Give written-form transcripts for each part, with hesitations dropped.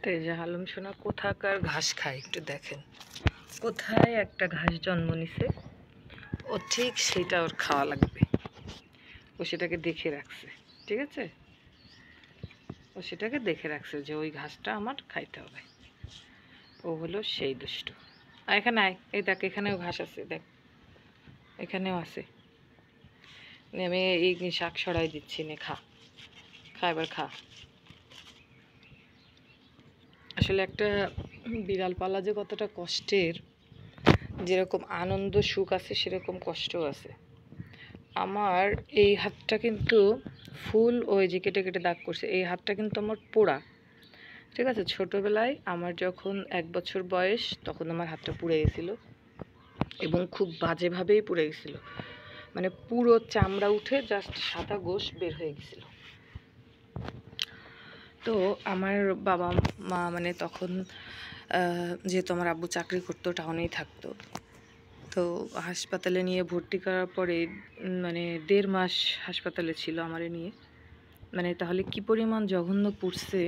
তো এই যে হালুম সোনা কোথাকার ঘাস খায় একটু দেখেন, কোথায় একটা ঘাস জন্ম নিছে, ও ঠিক সেটা ওর খাওয়া লাগবে। ও সেটাকে দেখে রাখছে, ঠিক আছে, ও সেটাকে দেখে রাখছে যে ওই ঘাসটা আমার খাইতে হবে। ও হলো সেই দুষ্টু। আর এখানে আয়, এই দেখ এখানেও ঘাস আছে, দেখ এখানেও আছে। আমি এই শাক সরাই দিচ্ছি, নে খা, খা এবার খা। আসলে একটা বিড়াল পালা যে কতটা কষ্টের, যেরকম আনন্দ সুখ আছে সেরকম কষ্টও আছে। আমার এই হাতটা কিন্তু ফুল, ওই যে কেটে কেটে দাগ করছে, এই হাতটা কিন্তু আমার পোড়া, ঠিক আছে। ছোটোবেলায় আমার যখন 1 বছর বয়স তখন আমার হাতটা পুড়ে গেছিলো, এবং খুব বাজেভাবেই পুড়ে গেছিলো, মানে পুরো চামড়া উঠে জাস্ট সাদা গোশ বের হয়ে গেছিলো। তো আমার বাবা মা মানে তখন যেহেতু আমার আব্বু চাকরি করতো, টাউনেই থাকতো, তো হাসপাতালে নিয়ে ভর্তি করার পরে মানে 1.5 মাস হাসপাতালে ছিল আমারে নিয়ে। মানে তাহলে কি পরিমাণ জঘন্য পুড়ছে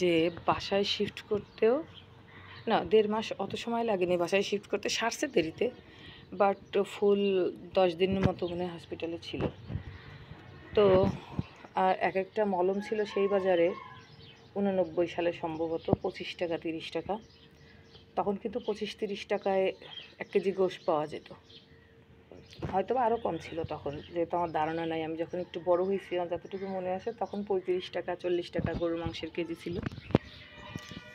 যে বাসায় শিফট করতেও না 1.5 মাস অত সময় লাগেনি, বাসায় শিফট করতে সারছে দেরিতে, বাট ফুল 10 দিনের মতো মানে হসপিটালে ছিল। তো আর এক একটা মলম ছিল সেই বাজারে 89 সালে সম্ভবত 25 টাকা 30 টাকা। তখন কিন্তু 25-30 টাকায় 1 কেজি গোশ পাওয়া যেত, হয়তো বা আরও কম ছিল তখন, যেহেতু আমার ধারণা নাই। আমি যখন একটু বড় হয়েছি, আমার যতটুকু মনে আসে তখন 35 টাকা 40 টাকা গরুর মাংসের কেজি ছিল।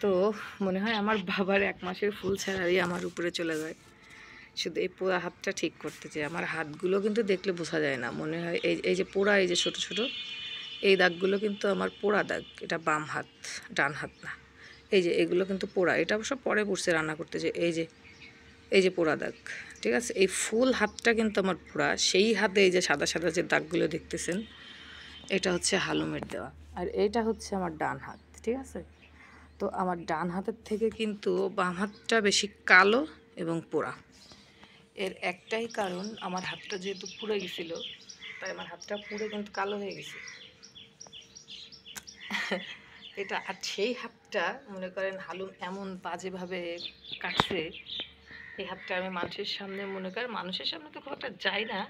তো মনে হয় আমার বাবার 1 মাসের ফুল স্যালারি আমার উপরে চলে যায় শুধু এই পোড়া হাতটা ঠিক করতে। যে আমার হাতগুলো কিন্তু দেখলে বোঝা যায় না, মনে হয় এই যে পোড়া, এই যে ছোট ছোট এই দাগগুলো কিন্তু আমার পোড়া দাগ। এটা বাম হাত, ডান হাত না। এই যে এগুলো কিন্তু পোড়া, এটা অবশ্য পরে পড়ছে রান্না করতে, যে এই যে পোড়া দাগ, ঠিক আছে। এই ফুল হাতটা কিন্তু আমার পোড়া। সেই হাতে এই যে সাদা সাদা যে দাগগুলো দেখতেছেন, এটা হচ্ছে হালুমের দেওয়া, আর এইটা হচ্ছে আমার ডান হাত, ঠিক আছে। তো আমার ডান হাতের থেকে কিন্তু বাম হাতটা বেশি কালো এবং পোড়া। এর একটাই কারণ, আমার হাতটা যেহেতু পুড়ে গেছিলো, তাই আমার হাতটা পুড়ে কিন্তু কালো হয়ে গেছে এটা। আর সেই হাতটা মনে করেন হালুম এমন বাজেভাবে কাটছে, এই হাতটা আমি মানুষের সামনে, মনে করেন মানুষের সামনে তো খুব একটা যাই না,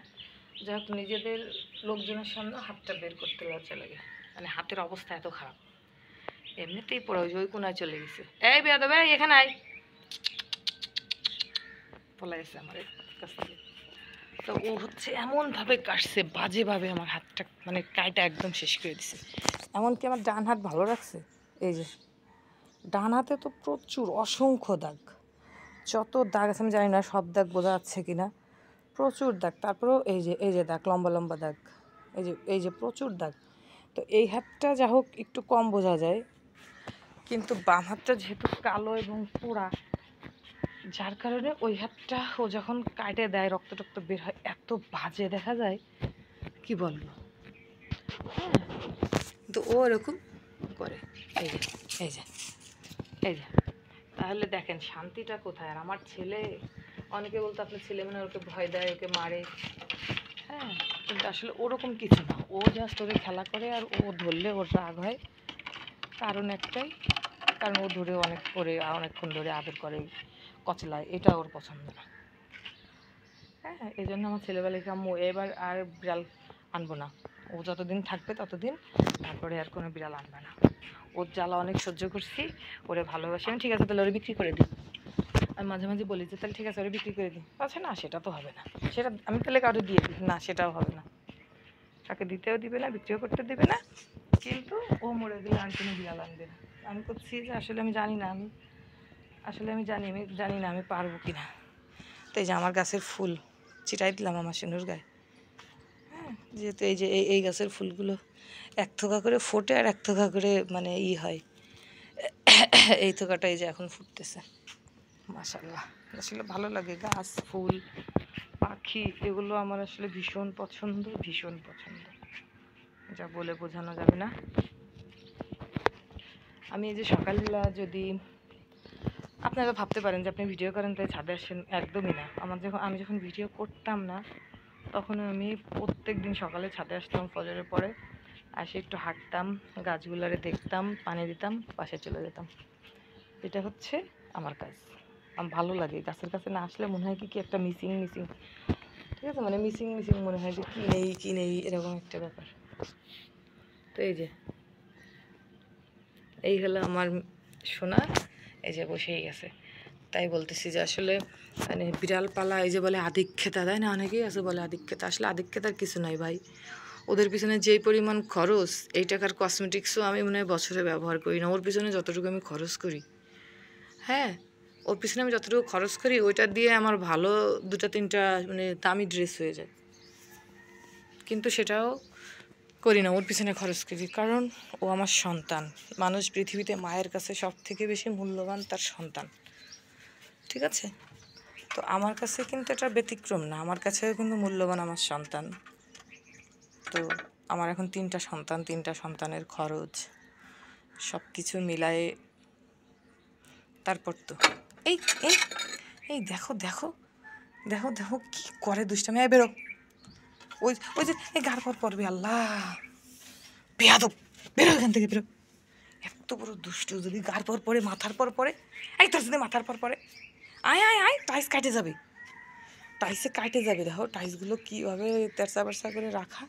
যাই হোক নিজেদের লোকজনের সামনে হাতটা বের করতে লজ্জা লাগে, মানে হাতের অবস্থা এত খারাপ। এমনিতেই পড়া, ওই কোনায় চলে গেছে, এই বেয়াদব ভাই এখানে আয়, পলাই গেছে আমার কাছ থেকে। তো ও হচ্ছে এমনভাবে কাটছে বাজেভাবে, আমার হাতটা মানে কাইটা একদম শেষ করে দিছে। এমনকি আমার ডান হাত ভালো রাখছে, এই যে ডান হাতে তো প্রচুর অসংখ্য দাগ, যত দাগ আছে আমি জানি না সব দাগ বোঝা যাচ্ছে কি না, প্রচুর দাগ। তারপরেও এই যে দাগ, লম্বা লম্বা দাগ, এই যে প্রচুর দাগ। তো এই হাতটা যা হোক একটু কম বোঝা যায়, কিন্তু বাম হাতটা যেহেতু কালো এবং পোড়া, যার কারণে ওই হাতটা ও যখন কাটে দেয় রক্ত টক্ত বের হয়, এত বাজে দেখা যায় কি বলবো। হ্যাঁ, কিন্তু ও এরকম করে, এই যে এই যে এই যে তাহলে দেখেন শান্তিটা কোথায়। আর আমার ছেলে, অনেকে বলতো আপনার ছেলে মানে ওকে ভয় দেয়, ওকে মারে, হ্যাঁ, কিন্তু আসলে ওরকম কিছু না। ও জাস্ট ওকে খেলা করে, আর ও ধরলে ওর রাগ হয়, কারণ একটাই, কারণ ও ধরে অনেকক্ষণ ধরে আদর করে, কচলায়, এটা ওর পছন্দ না। হ্যাঁ, এই জন্য আমার ছেলেবেলাকে আম্মু এবার আর বিড়াল আনবো না, ও যতদিন থাকবে ততদিন, তারপরে আর কোনো বিড়াল আনবে না। ওর জ্বালা অনেক সহ্য করছি, ওরে ভালোবাসি আমি, ঠিক আছে তাহলে ওরে বিক্রি করে দিই। আমি মাঝে মাঝে বলি যে তাহলে ঠিক আছে ওরে বিক্রি করে দিই, আচ্ছা না সেটা তো হবে না, সেটা আমি তাহলে কাউকে দিয়ে দিই, না সেটাও হবে না, তাকে দিতেও দিবে না, বিক্রিও করতে দিবে না, কিন্তু ও মরে গেলে আর কোনো বিড়াল আনবে না। আমি করছি যে আসলে আমি জানি না, আমি জানি না আমি পারবো কি না। তো এই যে আমার গাছের ফুল ছিটাই দিলাম আমার সিঁদুর গায়ে, হ্যাঁ, যেহেতু এই যে এই গাছের ফুলগুলো 1 থোকা করে ফোটে, আর 1 থোকা করে মানে হয়, এই থোকাটা এই যে এখন ফুটতেছে, মাশাআল্লাহ। আসলে ভালো লাগে গাছ, ফুল, পাখি, এগুলো আমার আসলে ভীষণ পছন্দ, ভীষণ পছন্দ, যা বলে বোঝানো যাবে না। আমি এই যে সকালবেলা, যদি আপনারা ভাবতে পারেন যে আপনি ভিডিও করেন তাই ছাদে আসেন, একদমই না। আমি যখন ভিডিও করতাম না, তখন আমি প্রত্যেক দিন সকালে ছাদে আসতাম ফজরের পরে, আসে একটু হাঁটতাম, গাছগুলারে দেখতাম, পানি দিতাম, বাসায় চলে যেতাম। এটা হচ্ছে আমার কাজ। আমার ভালো লাগে, গাছের কাছে না আসলে মনে হয় কি একটা মিসিং মিসিং, ঠিক আছে, মানে মিসিং মিসিং মনে হয় যে কী নেই এরকম একটা ব্যাপার। তো এই হলো আমার সোনা, এই যে বসেই গেছে। তাই বলতেছি যে আসলে মানে বিড়াল পালা, এই যে বলে আধিক্যতা, তাই না, অনেকেই আছে বলে আধিক্যতা, আসলে আধিক্যতার কিছু নাই ভাই। ওদের পিছনে যেই পরিমাণ খরচ, এই টাকার কসমেটিক্সও আমি মনে হয় বছরে ব্যবহার করি না। ওর পিছনে যতটুকু আমি খরচ করি, হ্যাঁ, ওর পিছনে আমি যতটুকু খরচ করি, ওইটা দিয়ে আমার ভালো 2-3টা মানে দামি ড্রেস হয়ে যায়। কিন্তু সেটাও করি না, ওর পিছনে খরচ করি, কারণ ও আমার সন্তান। মানুষ পৃথিবীতে মায়ের কাছে সব থেকে বেশি মূল্যবান তার সন্তান, ঠিক আছে? তো আমার কাছে কিন্তু এটা ব্যতিক্রম না, আমার কাছেও কিন্তু মূল্যবান আমার সন্তান। তো আমার এখন 3টা সন্তান, 3টা সন্তানের খরচ সব কিছু মিলায়ে, তারপর তো এই এই এই দেখো দেখো দেখো দেখো কী করে দুষ্টামি। বেরো, ওই ওই যে এই গাড় পর পড়বে, আল্লাহ বেয়াদব, বেরো এখান থেকে, বেরো। এত বড় দুষ্টু, যদি গাড় পর পরে, মাথার পর পরে, এই তোর যদি মাথার পর পরে, আয় আয় আয়, টাইস কাটে যাবে, টাইসে কাটে যাবে। দেখো টাইসগুলো কীভাবে তেরসা বেরসা করে রাখা।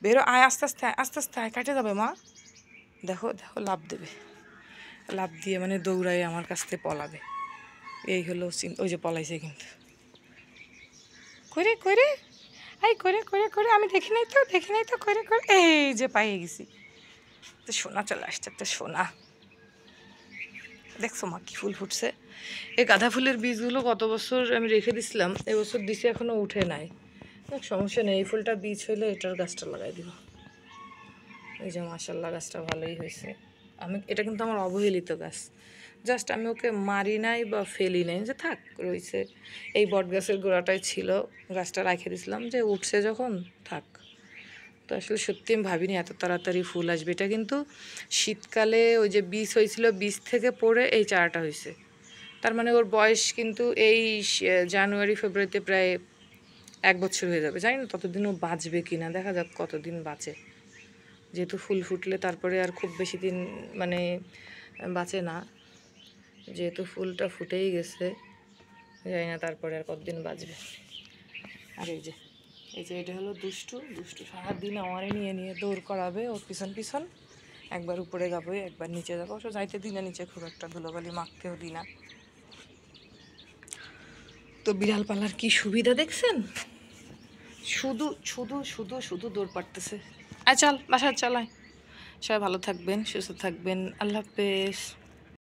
বেরো, আয় আস্তে আস্তে, আস্তে আস্তে আয়, কাটে যাবে মা। দেখো দেখো লাভ দেবে, লাভ দিয়ে মানে দৌড়ায় আমার কাছ থেকে পলাবে। এই হলো ওই যে পলাইছে কিন্তু, করে করে, এই করে করে করে, আমি দেখি নাই তো করে করে, এই যে পাইয়ে গেছি। তো সোনা চলে আসছে, একটা সোনা। দেখছো মা কি ফুল ফুটছে। এই গাঁদা ফুলের বীজগুলো গত বছর আমি রেখে দিছিলাম, এবছর দিছে, এখনও উঠে নাই। সমস্যা নেই, এই ফুলটা বীজ হইলে এটার গাছটা লাগাই দিব। এই যে মাশাল্লাহ গাছটা ভালোই হয়েছে। এটা কিন্তু আমার অবহেলিত গাছ, জাস্ট আমি ওকে মারি নাই বা ফেলি নাই, যে থাক রয়েছে। এই বট গাছের গোড়াটাই ছিল, গাছটা রেখে দিছিলাম, যে উঠছে যখন থাক। তো আসলে সত্যি আমি ভাবিনি এত তাড়াতাড়ি ফুল আসবে। এটা কিন্তু শীতকালে ওই যে বীজ হয়েছিল, বীজ থেকে পড়ে এই চারাটা হয়েছে। তার মানে ওর বয়স কিন্তু এই জানুয়ারি ফেব্রুয়ারিতে প্রায় 1 বছর হয়ে যাবে। জানি না ততদিনও বাঁচবে কি না, দেখা যাক কতদিন বাঁচে। যেহেতু ফুল ফুটলে তারপরে আর খুব বেশি দিন মানে বাঁচে না, যেহেতু ফুলটা ফুটেই গেছে, জানি না তারপরে আর কতদিন বাঁচবে। আর এই যে এটা হলো দুষ্টু। সারাদিন আমারে নিয়ে নিয়ে দৌড় করাবে, ওর পিছন পিছন। একবার উপরে যাবো, একবার নিচে যাবো, অবশ্য যাইতে দিই না নিচে, খুব একটা ধুলোবালি মাখতেও দিই না। তো বিড়াল পালার কি সুবিধা দেখছেন, শুধু শুধু শুধু শুধু দৌড় পাড়তেছে। চল বাসায় চালায়। সবাই ভালো থাকবেন, সুস্থ থাকবেন, আল্লাহ হাফেজ।